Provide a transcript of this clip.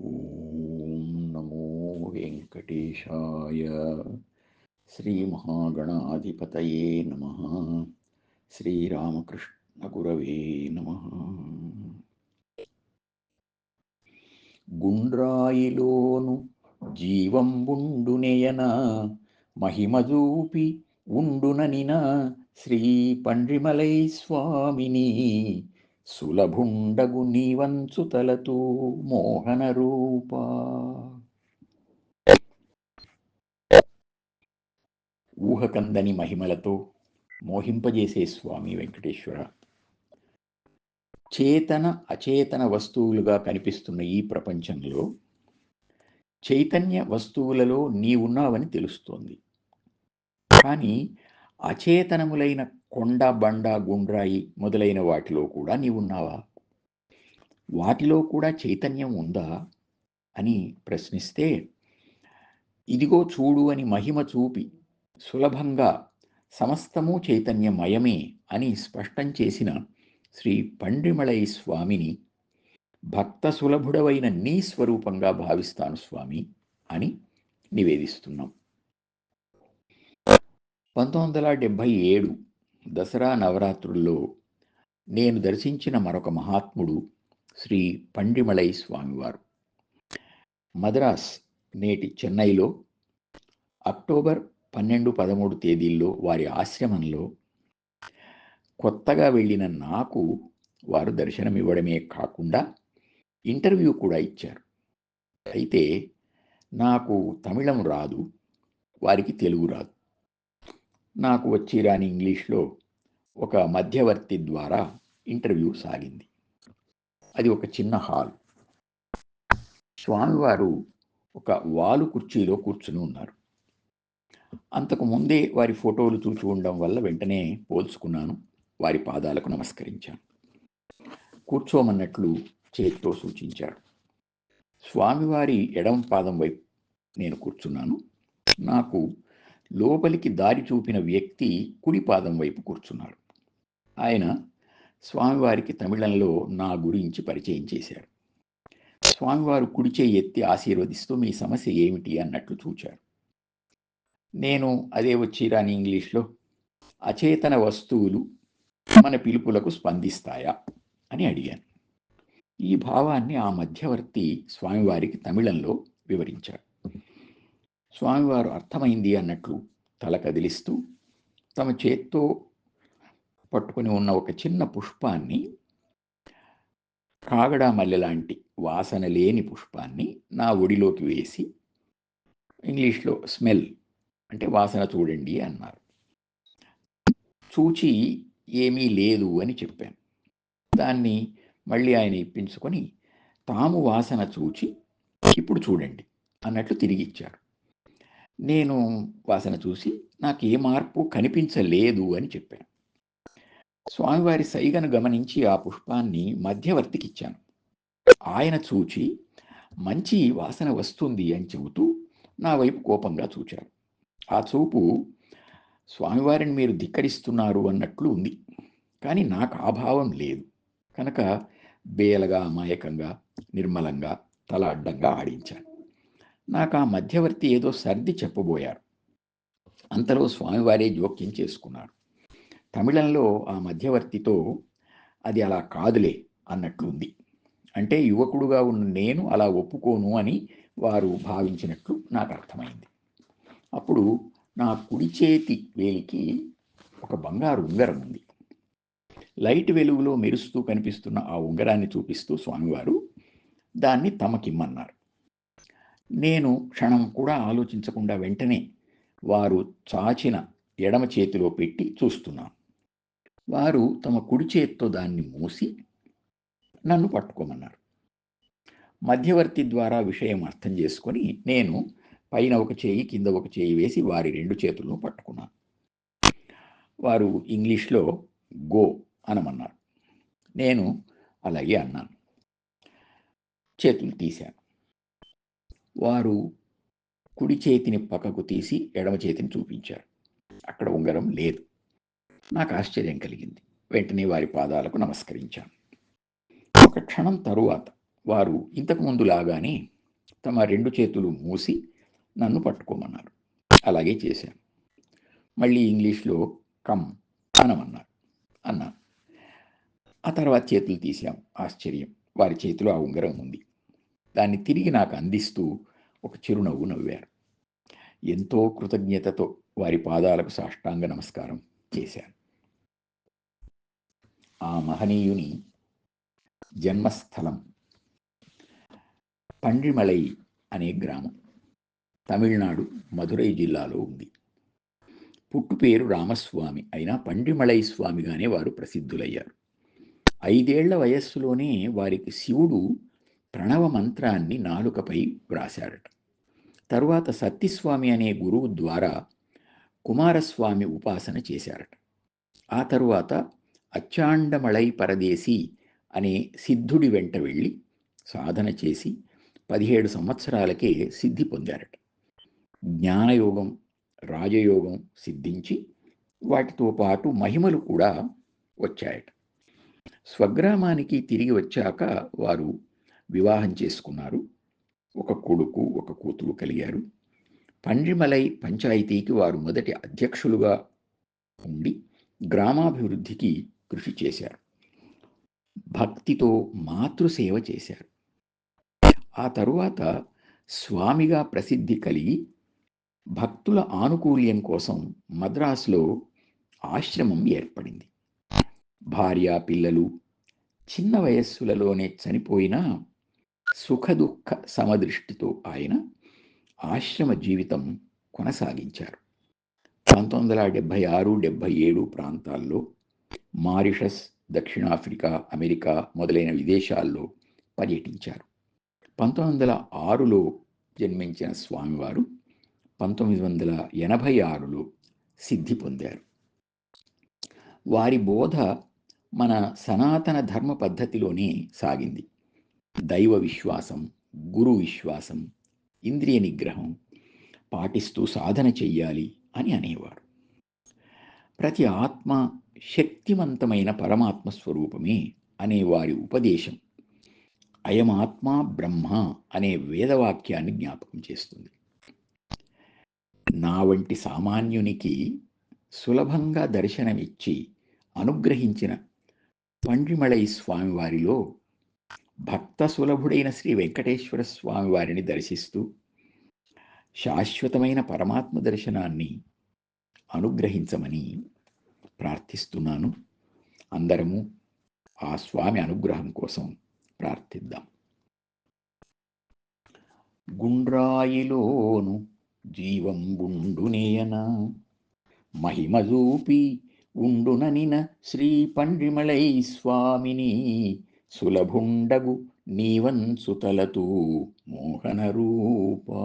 ఓం నమో వెంకటేశాయ. శ్రీమహాగణాధిపతయే నమః. శ్రీరామకృష్ణగురవే నమః. గుండ్రాయిలోను జీవంబుండునెయన మహిమజూపి ఉండుననిన శ్రీ పండ్రిమలై స్వామిని సులభుండగు నీవంచుతలతూ మోహన రూపా. ఊహకందని మహిమలతో మోహింపజేసే స్వామి వెంకటేశ్వర. చేతన అచేతన వస్తువులుగా కనిపిస్తున్న ఈ ప్రపంచంలో చైతన్య వస్తువులలో నీవున్నావని తెలుస్తోంది. కానీ అచేతనములైన కొండ, బండ, గుండ్రాయి మొదలైన వాటిలో కూడా నీవున్నావా? వాటిలో కూడా చైతన్యం ఉందా అని ప్రశ్నిస్తే, ఇదిగో చూడు అని మహిమ చూపి సులభంగా సమస్తము చైతన్యమయమే అని స్పష్టం చేసిన శ్రీ పండ్రిమలై స్వామిని భక్త సులభుడవైన నీ స్వరూపంగా భావిస్తాను స్వామి అని నివేదిస్తున్నాం. 1977 దసరా నవరాత్రుల్లో నేను దర్శించిన మరొక మహాత్ముడు శ్రీ పండ్రిమలై స్వామివారు. మద్రాస్, నేటి చెన్నైలో అక్టోబర్ 12-13 తేదీల్లో వారి ఆశ్రమంలో కొత్తగా వెళ్ళిన నాకు వారు దర్శనమివ్వడమే కాకుండా ఇంటర్వ్యూ కూడా ఇచ్చారు. అయితే నాకు తమిళం రాదు, వారికి తెలుగు రాదు. నాకు వచ్చి రాని ఇంగ్లీష్లో ఒక మధ్యవర్తి ద్వారా ఇంటర్వ్యూ సాగింది. అది ఒక చిన్న హాల్. స్వామివారు ఒక వాలు కుర్చీలో కూర్చుని ఉన్నారు. అంతకు ముందే వారి ఫోటోలు చూసి ఉండడం వల్ల వెంటనే పోల్చుకున్నాను. వారి పాదాలకు నమస్కరించాను. కూర్చోమన్నట్లు చేతితో సూచించాడు. స్వామివారి ఎడమ పాదం వైపు నేను కూర్చున్నాను. నాకు లోపలికి దారి చూపిన వ్యక్తి కుడి పాదం వైపు కూర్చున్నాడు. ఆయన స్వామివారికి తమిళంలో నా గురించి పరిచయం చేశారు. స్వామివారు కుడి చేయి ఎత్తి ఆశీర్వదిస్తూ మీ సమస్య ఏమిటి అన్నట్లు చూచారు. నేను అదే వచ్చి రాని ఇంగ్లీష్లో, అచేతన వస్తువులు మన పిలుపులకు స్పందిస్తాయా అని అడిగాను. ఈ భావాన్ని ఆ మధ్యవర్తి స్వామివారికి తమిళంలో వివరించాడు. స్వామివారు అర్థమైంది అన్నట్లు తల కదిలిస్తూ తమ చేత్తో పట్టుకుని ఉన్న ఒక చిన్న పుష్పాన్ని, కాగడా మల్లె లాంటి వాసన లేని పుష్పాన్ని నా ఒడిలోకి వేసి ఇంగ్లీష్లో స్మెల్ అంటే వాసన చూడండి అన్నారు. చూచి ఏమీ లేదు అని చెప్పాను. దాన్ని మళ్ళీ ఆయన ఇప్పించుకొని తాము వాసన చూచి ఇప్పుడు చూడండి అన్నట్లు తిరిగి ఇచ్చారు. నేను వాసన చూసి నాకు ఏ మార్పు కనిపించలేదు అని చెప్పాను. స్వామివారి సైగను గమనించి ఆ పుష్పాన్ని మధ్యవర్తికి ఇచ్చాను. ఆయన చూచి మంచి వాసన వస్తుంది అని చెబుతూ నా వైపు కోపంగా చూచారు. ఆ చూపు స్వామివారిని మీరు ధిక్కరిస్తున్నారు అన్నట్లు ఉంది. కానీ నాకు ఆ భావం లేదు కనుక బేలగా, అమాయకంగా, నిర్మలంగా తల అడ్డంగా ఆడించాను. నాకు ఆ మధ్యవర్తి ఏదో సర్ది చెప్పబోయారు. అంతలో స్వామివారే జోక్యం చేసుకున్నారు. తమిళంలో ఆ మధ్యవర్తితో అది అలా కాదులే అన్నట్లు ఉంది. అంటే యువకుడుగా ఉన్న నేను అలా ఒప్పుకోను అని వారు భావించినట్లు నాకు అర్థమైంది. అప్పుడు నా కుడి చేతి వేలికి ఒక బంగారు ఉంగరం ఉంది. లైట్ వెలుగులో మెరుస్తూ కనిపిస్తున్న ఆ ఉంగరాన్ని చూపిస్తూ స్వామివారు దాన్ని తమకిమ్మన్నారు. నేను క్షణం కూడా ఆలోచించకుండా వెంటనే వారు చాచిన ఎడమ చేతిలో పెట్టి చూస్తున్నాను. వారు తమ కుడి చేత్తో దాన్ని మూసి నన్ను పట్టుకోమన్నారు. మధ్యవర్తి ద్వారా విషయం అర్థం చేసుకొని నేను పైన ఒక చేయి, కింద ఒక చేయి వేసి వారి 2 చేతులను పట్టుకున్నాను. వారు ఇంగ్లీష్లో గో అనమన్నారు. నేను అలాగే అన్నాను. చేతులు తీశాను. వారు కుడి చేతిని పక్కకు తీసి ఎడమ చేతిని చూపించారు. అక్కడ ఉంగరం లేదు. నాకు ఆశ్చర్యం కలిగింది. వెంటనే వారి పాదాలకు నమస్కరించాను. ఒక క్షణం తరువాత వారు ఇంతకు ముందులాగానే తమ 2 చేతులు మూసి నన్ను పట్టుకోమన్నారు. అలాగే చేశాను. మళ్ళీ ఇంగ్లీష్లో కమ్ అనమన్నారు. అన్నాను. ఆ తర్వాత చేతులు తీశాం. ఆశ్చర్యం! వారి చేతిలో ఆ ఉంగరం ఉంది. దాన్ని తిరిగి నాకు అందిస్తూ ఒక చిరునవ్వు నవ్వారు. ఎంతో కృతజ్ఞతతో వారి పాదాలకు సాష్టాంగ నమస్కారం చేశాను. ఆ మహనీయుని జన్మస్థలం పండ్రిమలై అనే గ్రామం. తమిళనాడు మధురై జిల్లాలో ఉంది. పుట్టు పేరు రామస్వామి అయినా పండ్రిమలై స్వామిగానే వారు ప్రసిద్ధులయ్యారు. 5 ఏళ్ల వయస్సులోనే వారికి శివుడు ప్రణవ మంత్రాన్ని నాలుకపై వ్రాశాడట. తరువాత సత్యస్వామి అనే గురువు ద్వారా కుమారస్వామి ఉపాసన చేశారట. ఆ తరువాత అచ్చాండమళై పరదేశి అనే సిద్ధుడి వెంట వెళ్ళి సాధన చేసి 17 సంవత్సరాలకే సిద్ధి పొందారట. జ్ఞానయోగం, రాజయోగం సిద్ధించి వాటితో పాటు మహిమలు కూడా వచ్చాయట. స్వగ్రామానికి తిరిగి వచ్చాక వారు వివాహం చేసుకున్నారు. ఒక కొడుకు, ఒక కూతురు కలిగారు. పండ్రిమలై పంచాయతీకి వారు మొదటి అధ్యక్షులుగా ఉండి గ్రామాభివృద్ధికి కృషి చేశారు. భక్తితో మాతృసేవ చేశారు. ఆ తరువాత స్వామిగా ప్రసిద్ధి కలిగి భక్తుల ఆనుకూల్యం కోసం మద్రాసులో ఆశ్రమం ఏర్పడింది. భార్య, పిల్లలు చిన్న వయస్సులలోనే చనిపోయినా సుఖదుఖ సమదృష్టితో ఆయన ఆశ్రమ జీవితం కొనసాగించారు. 1976-77 ప్రాంతాల్లో మారిషస్, దక్షిణాఫ్రికా, అమెరికా మొదలైన విదేశాల్లో పర్యటించారు. 1906లో జన్మించిన స్వామివారు 1986లో సిద్ధి పొందారు. వారి బోధ మన సనాతన ధర్మ పద్ధతిలోనే సాగింది. దైవ విశ్వాసం, గురు విశ్వాసం, ఇంద్రియ నిగ్రహం పాటిస్తూ సాధన చెయ్యాలి అని అనేవారు. ప్రతి ఆత్మ శక్తివంతమైన పరమాత్మ స్వరూపమే అనే వారి ఉపదేశం అయమాత్మ బ్రహ్మ అనే వేదవాక్యాన్ని జ్ఞాపకం చేస్తుంది. నా వంటి సామాన్యునికి సులభంగా దర్శనమిచ్చి అనుగ్రహించిన పండ్రిమలై స్వామివారిలో భక్త సులభుడైన శ్రీ వెంకటేశ్వర స్వామివారిని దర్శిస్తూ శాశ్వతమైన పరమాత్మ దర్శనాన్ని అనుగ్రహించమని ప్రార్థిస్తున్నాను. అందరము ఆ స్వామి అనుగ్రహం కోసం ప్రార్థిద్దాం. గుండ్రాయిలోను జీవం గుండునేయన మహిమజూపి ఉండుననిన శ్రీ పండ్రిమలై స్వామిని సులభుండగు నీవన్సుతలతూ మోహన రూపా.